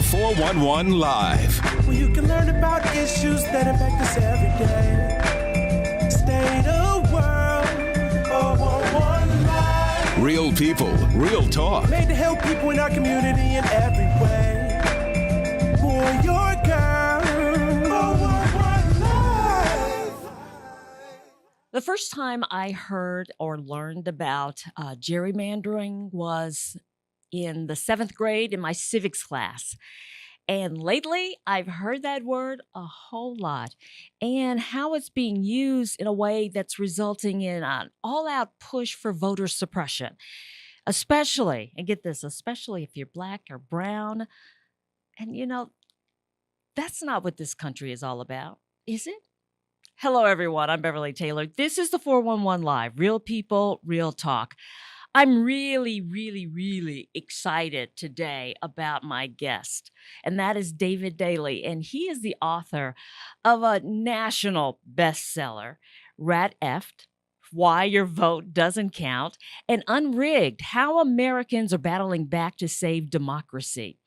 411 Live. Where you can learn about issues that impact us every day. State of world, 411 Live. Real people, real talk. Made to help people in our community in every way. For your girl, 411 Live. The first time I heard or learned about gerrymandering was in the 7th grade in my civics class. And lately, I've heard that word a whole lot, and how it's being used in a way that's resulting in an all-out push for voter suppression, especially, and get this, especially if you're Black or brown. And that's not what this country is all about, is it? Hello, everyone. I'm Beverly Taylor. This is the 411 Live, Real People, Real Talk. I'm really, really, really excited today about my guest, and that is David Daley, and he is the author of a national bestseller, RatF, Why Your Vote Doesn't Count, and Unrigged, How Americans Are Battling Back to Save Democracy.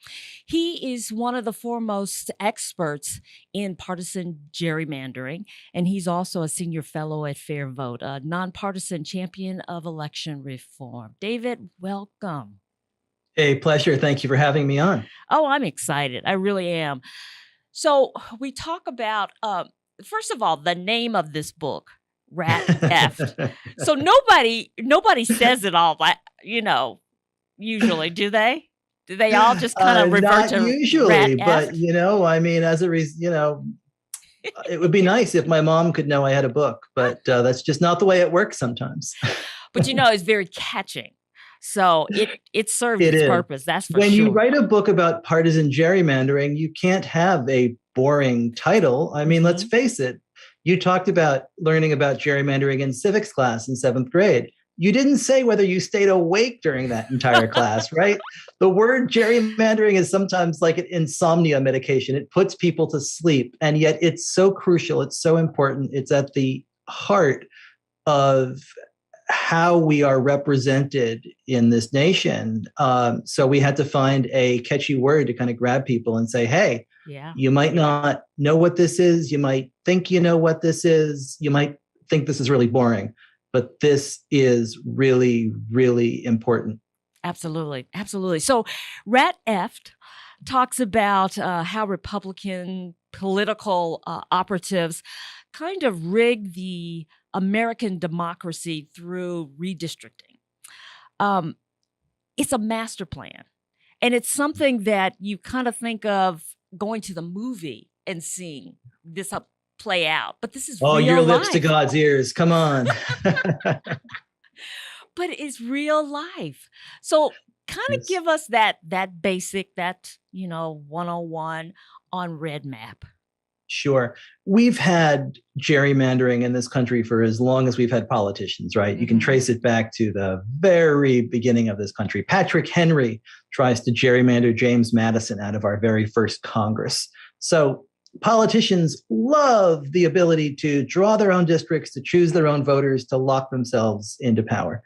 He is one of the foremost experts in partisan gerrymandering, and he's also a senior fellow at Fair Vote, a nonpartisan champion of election reform. David, welcome. A pleasure. Thank you for having me on. Oh, I'm excited. I really am. So we talk about, first of all, the name of this book, RatF. So nobody says it all, usually, do they? Do they all just kind of revert to usually, RatF? But as a reason, it would be nice if my mom could know I had a book, but that's just not the way it works sometimes. But it's very catching. So it serves its purpose, that's for sure. When you write a book about partisan gerrymandering, you can't have a boring title. I mean, let's face it. You talked about learning about gerrymandering in civics class in 7th grade. You didn't say whether you stayed awake during that entire class, right? The word gerrymandering is sometimes like an insomnia medication. It puts people to sleep, and yet it's so crucial. It's so important. It's at the heart of how we are represented in this nation. So we had to find a catchy word to kind of grab people and say, hey, you might not know what this is. You might think you know what this is. You might think this is really boring, but this is really, really important. Absolutely. Absolutely. So RatF talks about how Republican political operatives kind of rig the American democracy through redistricting. It's a master plan, and it's something that you kind of think of going to the movie and seeing this play out. But this is real your life. lips to God's ears. Come on. But it's real life. So kind of give us that basic, 101 on REDMAP. Sure. We've had gerrymandering in this country for as long as we've had politicians, right? You can trace it back to the very beginning of this country. Patrick Henry tries to gerrymander James Madison out of our very first Congress. So politicians love the ability to draw their own districts, to choose their own voters, to lock themselves into power.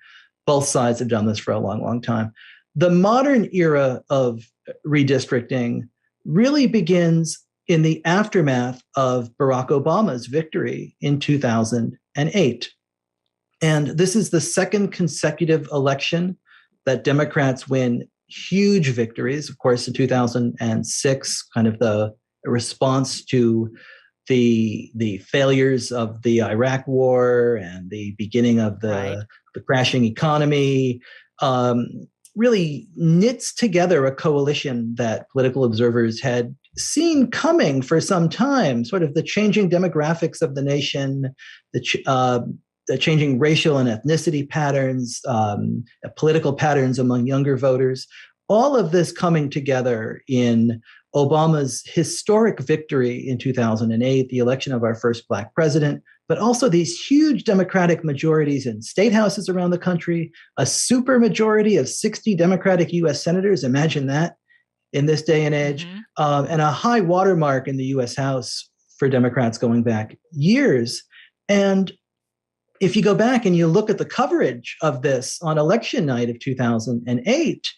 Both sides have done this for a long, long time. The modern era of redistricting really begins in the aftermath of Barack Obama's victory in 2008. And this is the second consecutive election that Democrats win huge victories. Of course, in 2006, kind of the response to the failures of the Iraq War and the beginning of the crashing economy, really knits together a coalition that political observers had seen coming for some time, sort of the changing demographics of the nation, the changing racial and ethnicity patterns, political patterns among younger voters, all of this coming together in Obama's historic victory in 2008, the election of our first Black president, but also these huge Democratic majorities in state houses around the country, a supermajority of 60 Democratic U.S. senators, imagine that in this day and age, and a high watermark in the U.S. House for Democrats going back years. And if you go back and you look at the coverage of this on election night of 2008,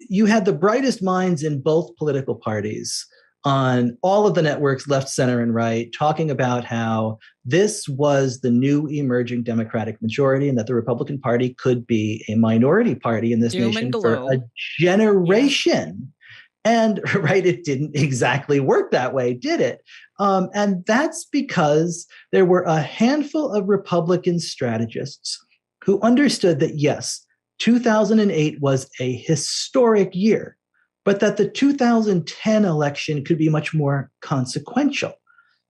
you had the brightest minds in both political parties on all of the networks, left, center, and right, talking about how this was the new emerging Democratic majority and that the Republican Party could be a minority party in this Doom nation and for a gloom. generation. And right, it didn't exactly work that way, did it? And that's because there were a handful of Republican strategists who understood that, yes, 2008 was a historic year, but that the 2010 election could be much more consequential.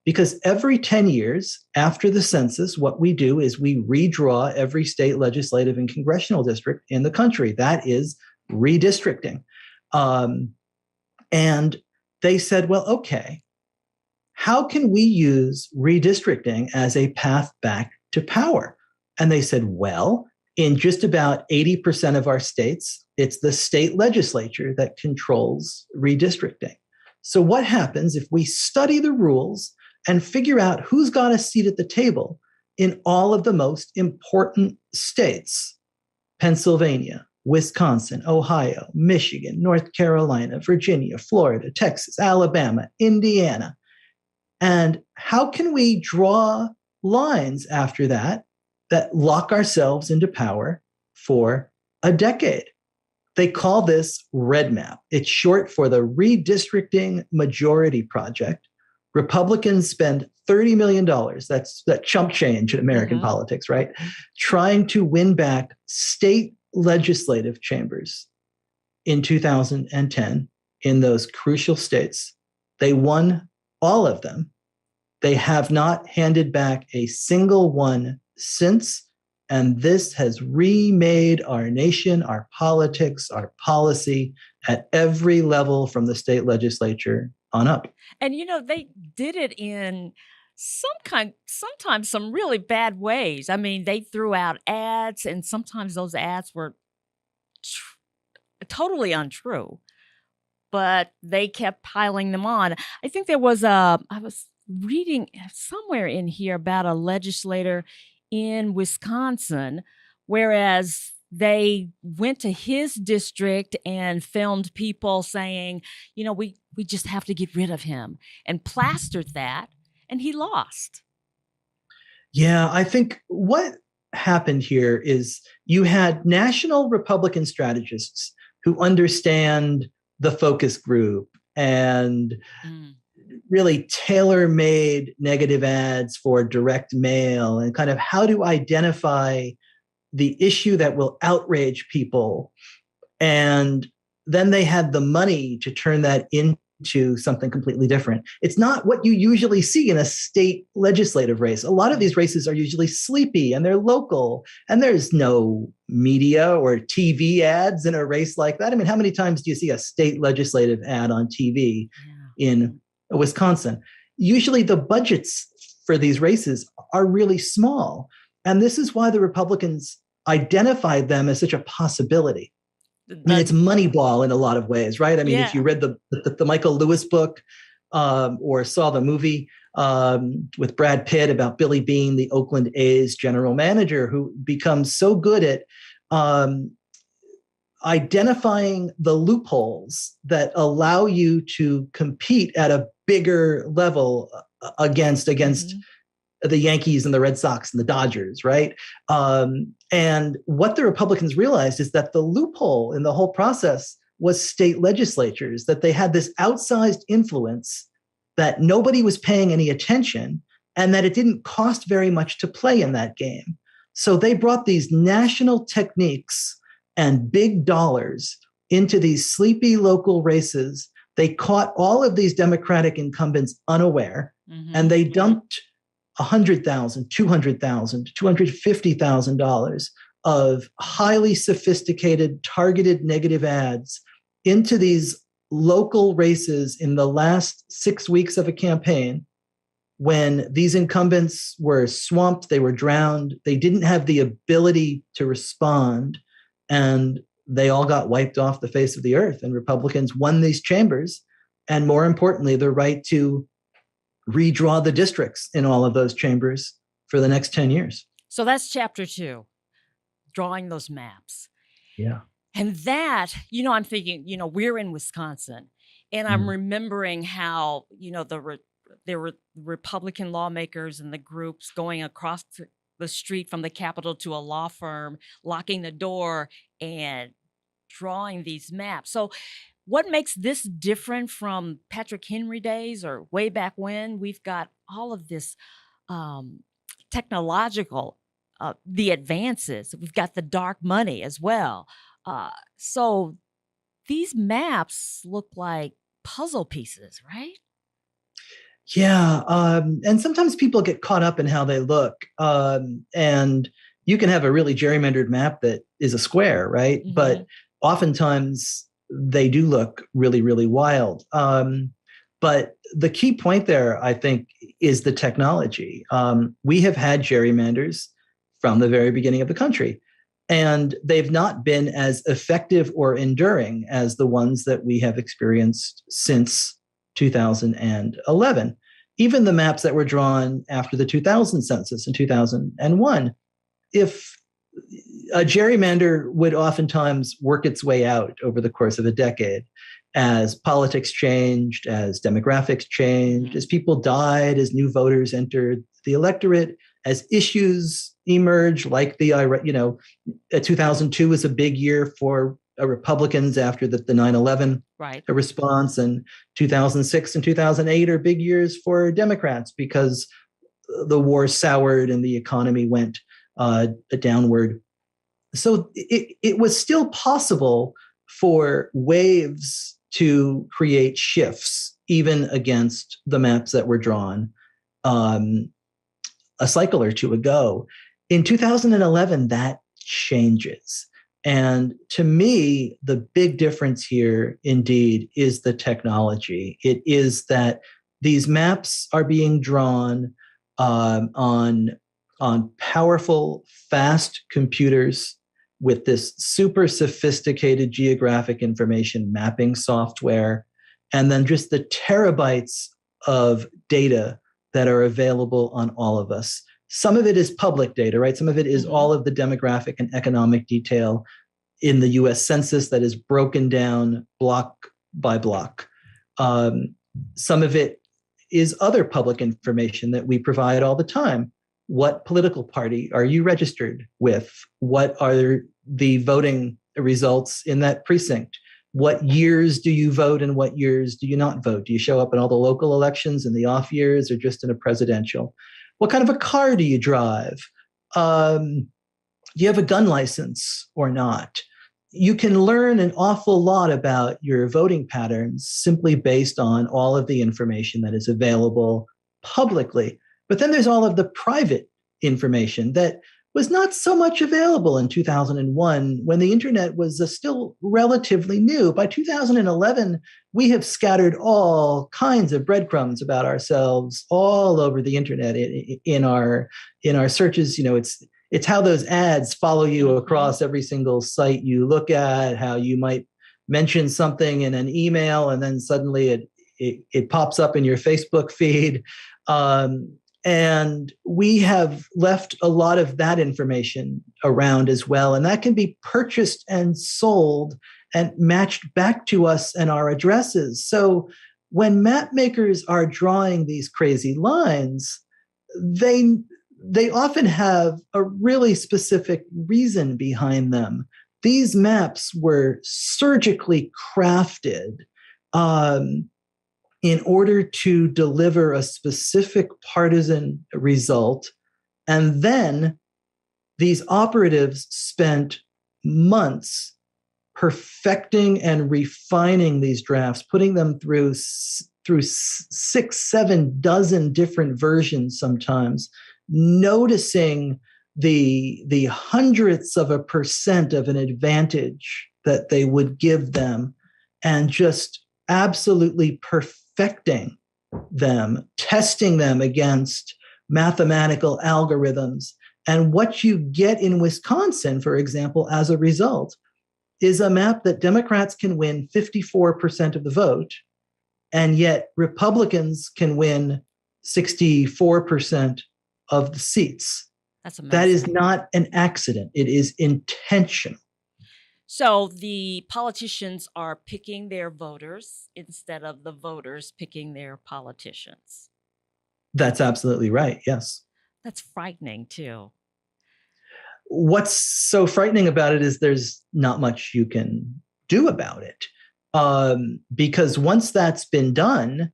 Because every 10 years after the census, what we do is we redraw every state legislative and congressional district in the country. That is redistricting. And they said, well, okay, how can we use redistricting as a path back to power? And they said, well, in just about 80% of our states, it's the state legislature that controls redistricting. So what happens if we study the rules and figure out who's got a seat at the table in all of the most important states? Pennsylvania, Wisconsin, Ohio, Michigan, North Carolina, Virginia, Florida, Texas, Alabama, Indiana. And how can we draw lines after that lock ourselves into power for a decade? They call this REDMAP. It's short for the Redistricting Majority Project. Republicans spend $30 million, that's that chump change in American politics, right? Trying to win back state legislative chambers in 2010 in those crucial states. They won all of them. They have not handed back a single one since. And this has remade our nation, our politics, our policy at every level from the state legislature on up. And, they did it in sometimes some really bad ways. I mean, they threw out ads, and sometimes those ads were totally untrue, but they kept piling them on. I think I was reading somewhere in here about a legislator in Wisconsin, whereas they went to his district and filmed people saying, we just have to get rid of him, and plastered that, and he lost. Yeah, I think what happened here is you had national Republican strategists who understand the focus group and really tailor-made negative ads for direct mail and kind of how to identify the issue that will outrage people. And then they had the money to turn that into something completely different. It's not what you usually see in a state legislative race. A lot of these races are usually sleepy and they're local, and there's no media or TV ads in a race like that. I mean, how many times do you see a state legislative ad on TV in Wisconsin? Usually the budgets for these races are really small. And this is why the Republicans identified them as such a possibility. I mean, it's Moneyball in a lot of ways, right? I mean, if you read the Michael Lewis book or saw the movie with Brad Pitt about Billy Beane, the Oakland A's general manager, who becomes so good at identifying the loopholes that allow you to compete at a bigger level against the Yankees and the Red Sox and the Dodgers, right? And what the Republicans realized is that the loophole in the whole process was state legislatures, that they had this outsized influence, that nobody was paying any attention, and that it didn't cost very much to play in that game. So they brought these national techniques and big dollars into these sleepy local races. They caught all of these Democratic incumbents unaware, and they dumped $100,000, $200,000, $250,000 of highly sophisticated, targeted negative ads into these local races in the last 6 weeks of a campaign, when these incumbents were swamped, they were drowned, they didn't have the ability to respond, and they all got wiped off the face of the earth. And Republicans won these chambers, and more importantly, the right to redraw the districts in all of those chambers for the next 10 years. So that's chapter 2, drawing those maps. Yeah. And that, I'm thinking, we're in Wisconsin, and I'm remembering how, there were Republican lawmakers and the groups going across the street from the Capitol to a law firm, locking the door and drawing these maps. So what makes this different from Patrick Henry days or way back when? We've got all of this technological, the advances. We've got the dark money as well. So these maps look like puzzle pieces, right? Yeah. And sometimes people get caught up in how they look. And you can have a really gerrymandered map that is a square, right? Mm-hmm. But oftentimes they do look really, really wild. But the key point there, I think, is the technology. We have had gerrymanders from the very beginning of the country, and they've not been as effective or enduring as the ones that we have experienced since 2011. Even the maps that were drawn after the 2000 census in 2001, if a gerrymander would oftentimes work its way out over the course of a decade as politics changed, as demographics changed, as people died, as new voters entered the electorate, as issues emerged, like 2002 was a big year for Republicans after the 9/11 response, and 2006 and 2008 are big years for Democrats because the war soured and the economy went downward. So it was still possible for waves to create shifts, even against the maps that were drawn a cycle or two ago. In 2011, that changes. And to me, the big difference here, indeed, is the technology. It is that these maps are being drawn on powerful, fast computers with this super sophisticated geographic information mapping software, and then just the terabytes of data that are available on all of us. Some of it is public data, right? Some of it is all of the demographic and economic detail in the US Census that is broken down block by block. Some of it is other public information that we provide all the time. What political party are you registered with? What are the voting results in that precinct? What years do you vote and what years do you not vote? Do you show up in all the local elections in the off years or just in a presidential? What kind of a car do you drive? Do you have a gun license or not? You can learn an awful lot about your voting patterns simply based on all of the information that is available publicly. But then there's all of the private information that was not so much available in 2001 when the internet was still relatively new. By 2011, we have scattered all kinds of breadcrumbs about ourselves all over the internet in our searches. It's how those ads follow you across every single site you look at, how you might mention something in an email and then suddenly it pops up in your Facebook feed. And we have left a lot of that information around as well. And that can be purchased and sold and matched back to us and our addresses. So when map makers are drawing these crazy lines, they often have a really specific reason behind them. These maps were surgically crafted in order to deliver a specific partisan result. And then these operatives spent months perfecting and refining these drafts, putting them through 6-7 dozen different versions sometimes, noticing the hundredths of a percent of an advantage that they would give them, and just absolutely perfecting them, testing them against mathematical algorithms. And what you get in Wisconsin, for example, as a result, is a map that Democrats can win 54% of the vote, and yet Republicans can win 64% of the seats. That's amazing. That is not an accident. It is intentional. So the politicians are picking their voters instead of the voters picking their politicians. That's absolutely right. Yes. That's frightening too. What's so frightening about it is there's not much you can do about it. Because once that's been done,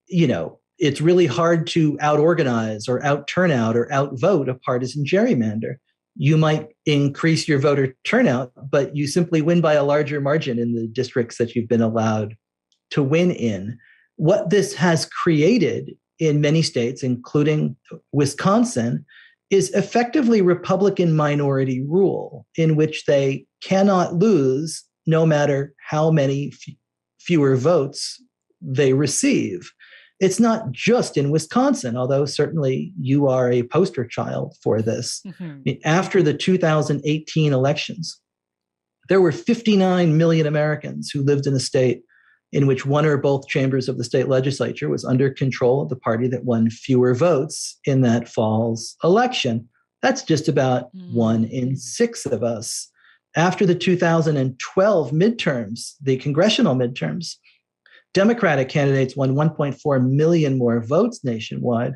it's really hard to out-organize or out-turnout or out-vote a partisan gerrymander. You might increase your voter turnout, but you simply win by a larger margin in the districts that you've been allowed to win in. What this has created in many states, including Wisconsin, is effectively Republican minority rule, in which they cannot lose no matter how many fewer votes they receive. It's not just in Wisconsin, although certainly you are a poster child for this. Mm-hmm. After the 2018 elections, there were 59 million Americans who lived in a state in which one or both chambers of the state legislature was under control of the party that won fewer votes in that fall's election. That's just about 1 in 6 of us. After the 2012 midterms, the congressional midterms, Democratic candidates won 1.4 million more votes nationwide.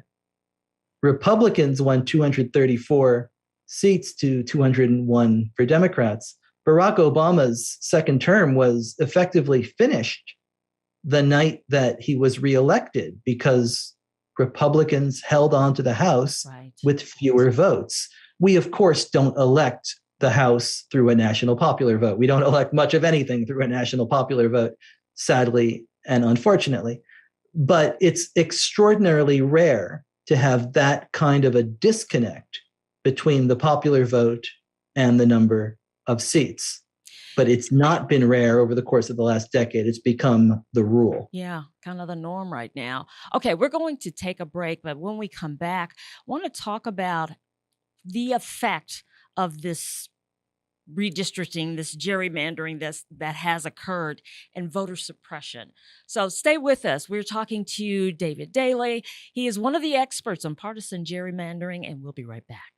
Republicans won 234 seats to 201 for Democrats. Barack Obama's second term was effectively finished the night that he was reelected because Republicans held on to the House with fewer votes. We, of course, don't elect the House through a national popular vote. We don't elect much of anything through a national popular vote, sadly and unfortunately. But it's extraordinarily rare to have that kind of a disconnect between the popular vote and the number of seats. But it's not been rare over the course of the last decade. It's become the rule. Yeah, kind of the norm right now. Okay, we're going to take a break, but when we come back, I want to talk about the effect of this redistricting, this gerrymandering that has occurred, and voter suppression. So stay with us. We're talking to David Daley. He is one of the experts on partisan gerrymandering, and we'll be right back.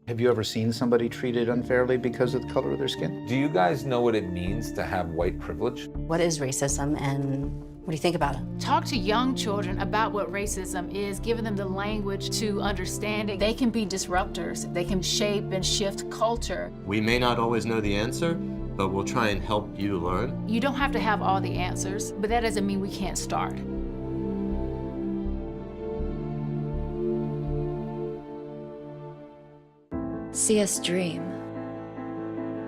Have you ever seen somebody treated unfairly because of the color of their skin? Do you guys know what it means to have white privilege? What is racism and what do you think about it? Talk to young children about what racism is, giving them the language to understand it. They can be disruptors. They can shape and shift culture. We may not always know the answer, but we'll try and help you learn. You don't have to have all the answers, but that doesn't mean we can't start. See us dream.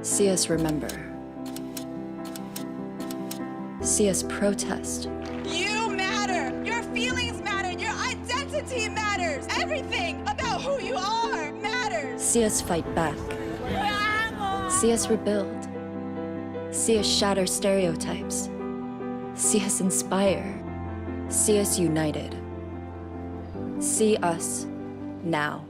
See us remember. See us protest. You matter. Your feelings matter. Your identity matters. Everything about who you are matters. See us fight back. See us rebuild. See us shatter stereotypes. See us inspire. See us united. See us now.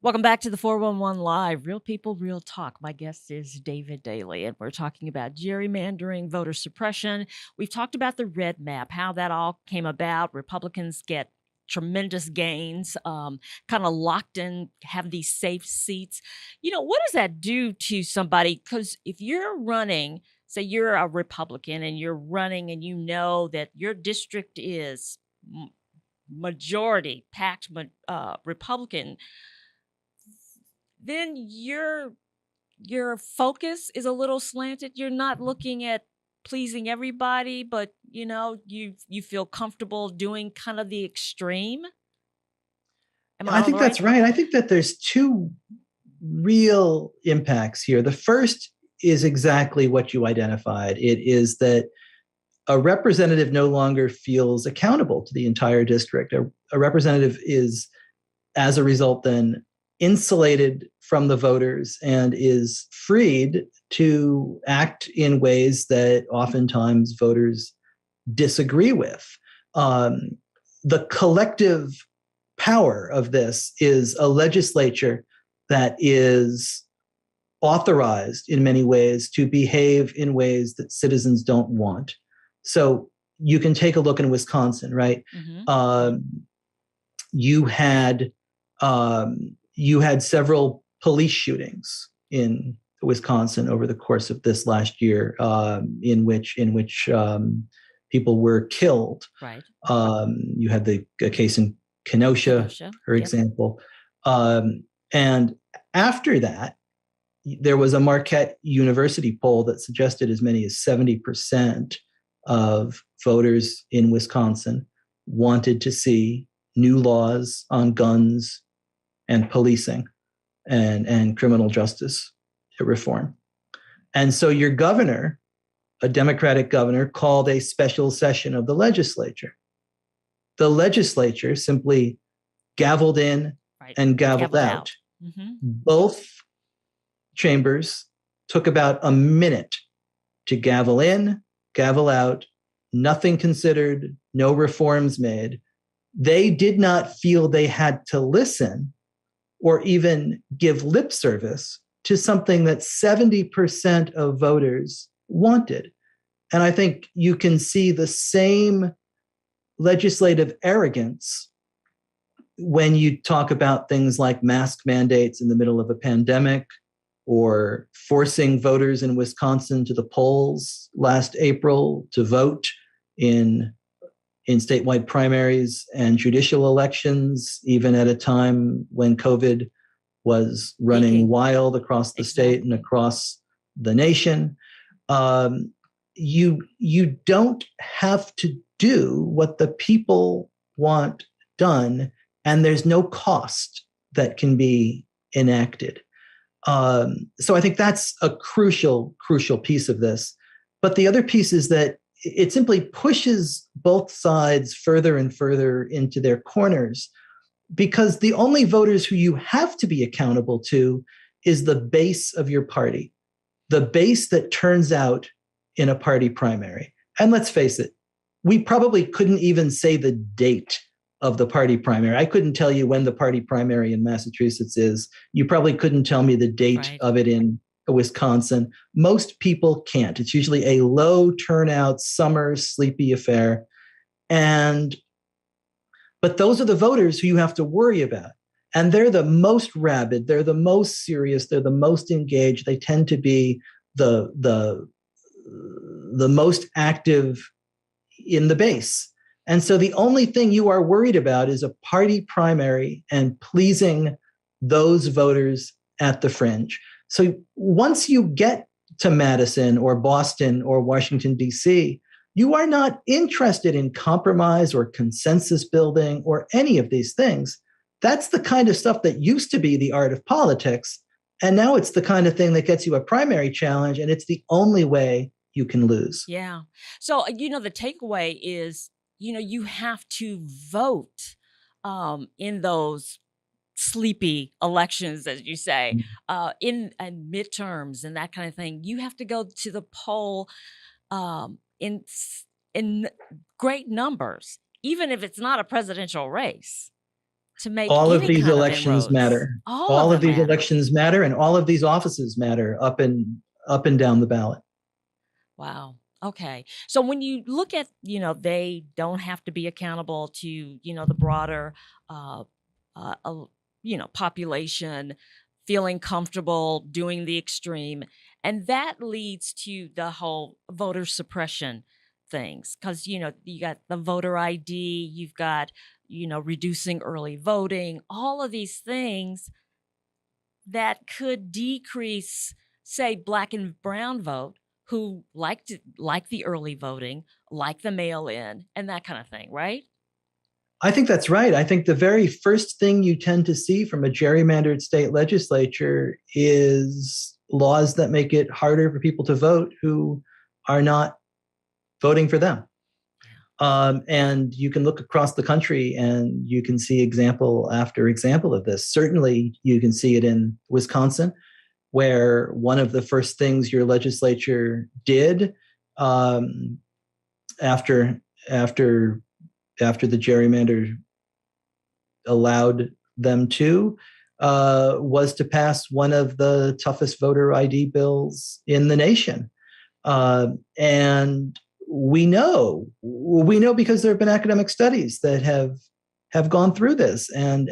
Welcome back to the 411 Live, Real People, Real Talk. My guest is David Daley, and we're talking about gerrymandering, voter suppression. We've talked about the REDMAP, how that all came about. Republicans get tremendous gains, kind of locked in, have these safe seats. What does that do to somebody? Because if you're running, say you're a Republican and you're running and you know that your district is majority packed Republican, then your focus is a little slanted. You're not looking at pleasing everybody, but you feel comfortable doing kind of the extreme. I think that's right. I think that there's two real impacts here. The first is exactly what you identified. It is that a representative no longer feels accountable to the entire district. A representative is, as a result, then insulated from the voters and is freed to act in ways that oftentimes voters disagree with. The collective power of this is a legislature that is authorized in many ways to behave in ways that citizens don't want. So you can take a look in Wisconsin, right? Mm-hmm. You had several police shootings in Wisconsin over the course of this last year, in which people were killed. Right. You had a case in Kenosha, for example. And after that, there was a Marquette University poll that suggested as many as 70% of voters in Wisconsin wanted to see new laws on guns and policing and criminal justice reform. And so your governor, a Democratic governor, called a special session of the legislature. The legislature simply gavelled in and gavelled out. Mm-hmm. Both chambers took about a minute to gavel in, gavel out, nothing considered, no reforms made. They did not feel they had to listen or even give lip service to something that 70% of voters wanted. And I think you can see the same legislative arrogance when you talk about things like mask mandates in the middle of a pandemic, or forcing voters in Wisconsin to the polls last April to vote in statewide primaries and judicial elections, even at a time when COVID was running wild across the state and across the nation. You don't have to do what the people want done, and there's no cost that can be enacted. So I think that's a crucial piece of this. But the other piece is that it simply pushes both sides further and further into their corners, because the only voters who you have to be accountable to is the base of your party, the base that turns out in a party primary. And let's face it, we probably couldn't even say the date of the party primary. I couldn't tell you when the party primary in Massachusetts is. You probably couldn't tell me the date of it in Wisconsin. Most people can't. It's usually a low turnout, summer, sleepy affair. But those are the voters who you have to worry about. And they're the most rabid, they're the most serious, they're the most engaged. They tend to be the most active in the base. And so the only thing you are worried about is a party primary and pleasing those voters at the fringe. So once you get to Madison or Boston or Washington, D.C., you are not interested in compromise or consensus building or any of these things. That's the kind of stuff that used to be the art of politics. And now it's the kind of thing that gets you a primary challenge, and it's the only way you can lose. Yeah. So, the takeaway is, you have to vote in those sleepy elections, as you say, in midterms and that kind of thing. You have to go to the poll in great numbers, even if it's not a presidential race, to make all of any these kind elections inroads. matter. All of these elections matter, and all of these offices matter up and down the ballot. Wow. Okay. So when you look at, they don't have to be accountable to, the broader, population feeling comfortable doing the extreme. And that leads to the whole voter suppression things. Because, you got the voter ID, you've got, reducing early voting, all of these things that could decrease, say, Black and brown vote, who like the early voting, like the mail-in, and that kind of thing, right? I think that's right. I think the very first thing you tend to see from a gerrymandered state legislature is laws that make it harder for people to vote who are not voting for them. And you can look across the country and you can see example after example of this. Certainly, you can see it in Wisconsin, where one of the first things your legislature did after the gerrymander allowed them to was to pass one of the toughest voter ID bills in the nation. And we know because there have been academic studies that have gone through this and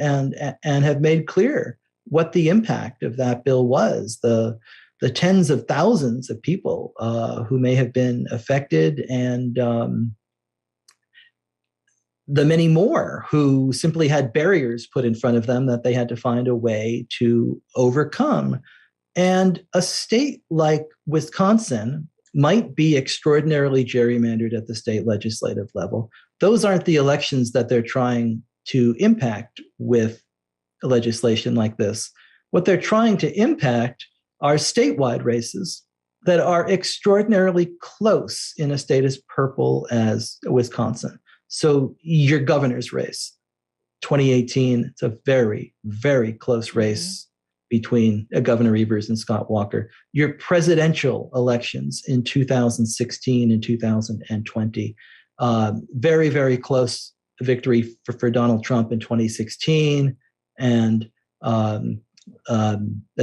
have made clear what the impact of that bill was. The the tens of thousands of people who may have been affected, and the many more who simply had barriers put in front of them that they had to find a way to overcome. And a state like Wisconsin might be extraordinarily gerrymandered at the state legislative level. Those aren't the elections that they're trying to impact with legislation like this. What they're trying to impact are statewide races that are extraordinarily close in a state as purple as Wisconsin. So your governor's race, 2018, it's a very, very close race between Governor Evers and Scott Walker. Your presidential elections in 2016 and 2020, very, very close victory for Donald Trump in 2016, and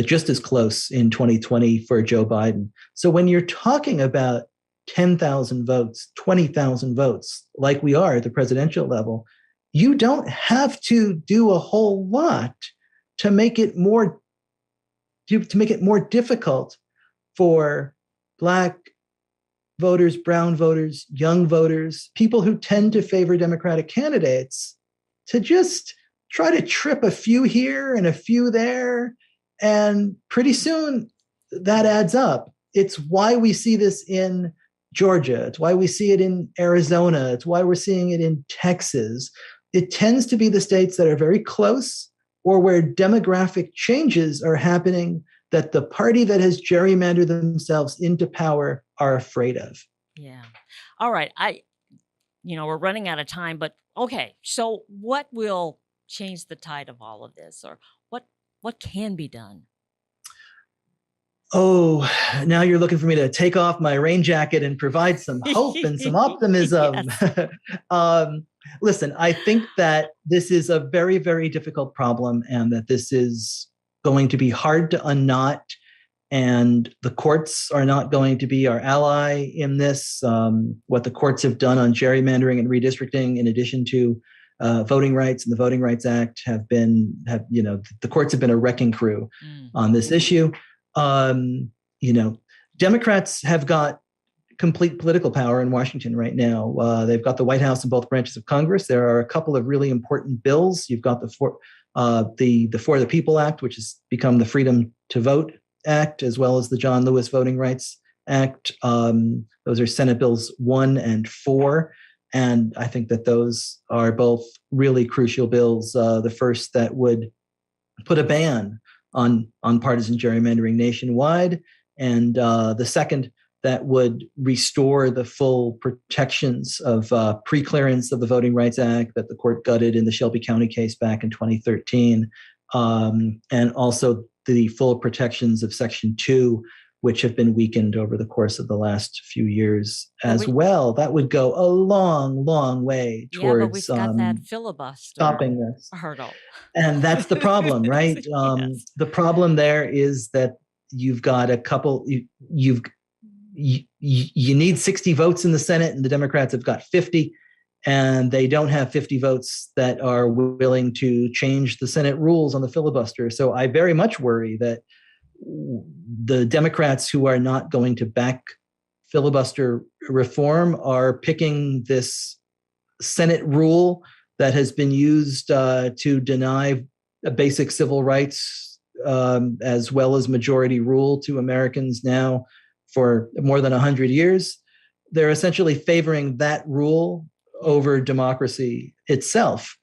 just as close in 2020 for Joe Biden. So when you're talking about 10,000 votes, 20,000 votes, like we are at the presidential level, you don't have to do a whole lot to make it more difficult for Black voters, brown voters, young voters, people who tend to favor Democratic candidates, to just try to trip a few here and a few there. And pretty soon that adds up. It's why we see this in Georgia. It's why we see it in Arizona. It's why we're seeing it in Texas. It tends to be the states that are very close, or where demographic changes are happening that the party that has gerrymandered themselves into power are afraid of. Yeah. All right. We're running out of time, but okay. So what will change the tide of all of this, or what can be done? Oh, now you're looking for me to take off my rain jacket and provide some hope and some optimism. Listen, I think that this is a very, very difficult problem, and that this is going to be hard to unknot, and the courts are not going to be our ally in this. What the courts have done on gerrymandering and redistricting, in addition to voting rights and the Voting Rights Act, the courts have been a wrecking crew on this issue. Democrats have got complete political power in Washington right now. They've got the White House and both branches of Congress. There are a couple of really important bills. You've got the For the People Act, which has become the Freedom to Vote Act, as well as the John Lewis Voting Rights Act. Those are Senate Bills 1 and 4. And I think that those are both really crucial bills. The first that would put a ban on partisan gerrymandering nationwide, and the second that would restore the full protections of pre-clearance of the Voting Rights Act that the court gutted in the Shelby County case back in 2013, and also the full protections of Section 2, which have been weakened over the course of the last few years as well. That would go a long, long way towards but we've got that filibuster stopping this hurdle. And that's the problem, right? Yes. The problem there is that you've got a couple, you need 60 votes in the Senate, and the Democrats have got 50, and they don't have 50 votes that are willing to change the Senate rules on the filibuster. So I very much worry that the Democrats who are not going to back filibuster reform are picking this Senate rule that has been used to deny basic civil rights, as well as majority rule to Americans now for more than 100 years. They're essentially favoring that rule over democracy itself.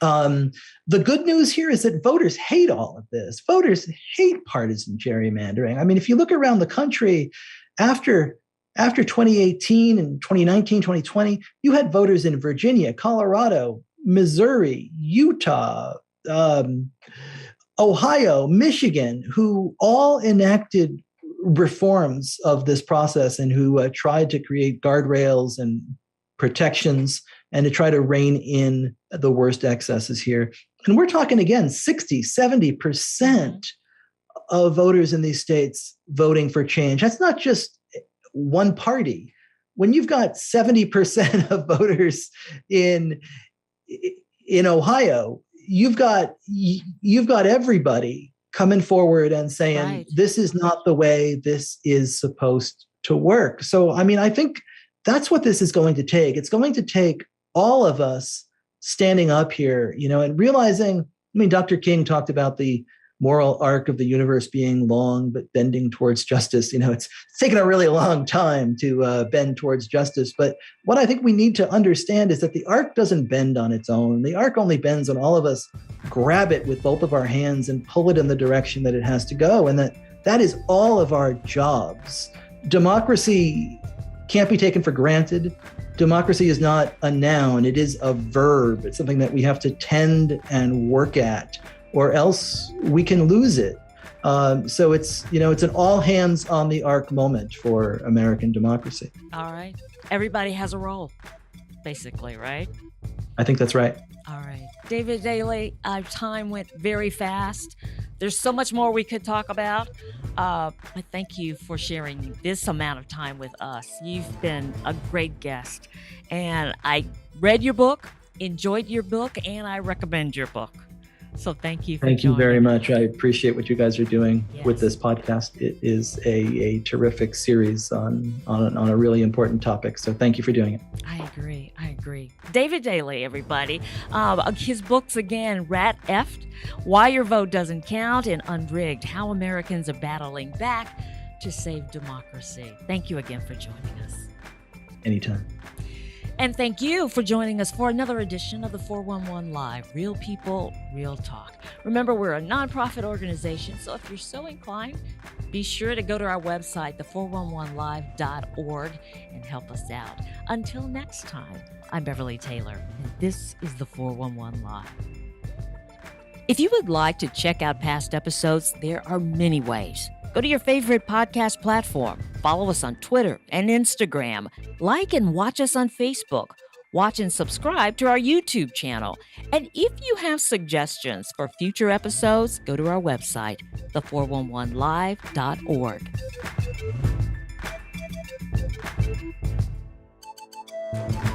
The good news here is that voters hate all of this. Voters hate partisan gerrymandering. I mean, if you look around the country after 2018 and 2019, 2020, you had voters in Virginia, Colorado, Missouri, Utah, Ohio, Michigan, who all enacted reforms of this process and who tried to create guardrails and protections and to try to rein in the worst excesses here. And we're talking, again, 60, 70% of voters in these states voting for change. That's not just one party. When you've got 70% of voters in Ohio, you've got everybody coming forward and saying, Right. this is not the way this is supposed to work. So, I mean, I think that's what this is going to take. It's going to take all of us standing up here, and realizing, I mean, Dr. King talked about the moral arc of the universe being long, but bending towards justice. It's taken a really long time to bend towards justice. But what I think we need to understand is that the arc doesn't bend on its own. The arc only bends when all of us grab it with both of our hands and pull it in the direction that it has to go. And that is all of our jobs. Democracy can't be taken for granted. Democracy is not a noun. It is a verb. It's something that we have to tend and work at, or else we can lose it. So it's an all hands on the arc moment for American democracy. All right. Everybody has a role, basically, right? I think that's right. All right. David Daley, our time went very fast. There's so much more we could talk about. But thank you for sharing this amount of time with us. You've been a great guest. And I read your book, enjoyed your book, and I recommend your book. So thank you for Thank you very joining much. I appreciate what you guys are doing with Yes. this podcast. It is a terrific series on a really important topic. So thank you for doing it. I agree. David Daley, everybody. His books again, RatF, Why Your Vote Doesn't Count, and Unrigged, How Americans Are Battling Back to Save Democracy. Thank you again for joining us. Anytime. And thank you for joining us for another edition of the 411 Live, Real People, Real Talk. Remember, we're a nonprofit organization, so if you're so inclined, be sure to go to our website, the411live.org, and help us out. Until next time, I'm Beverly Taylor, and this is the 411 Live. If you would like to check out past episodes, there are many ways. Go to your favorite podcast platform. Follow us on Twitter and Instagram. Like and watch us on Facebook. Watch and subscribe to our YouTube channel. And if you have suggestions for future episodes, go to our website, the411live.org.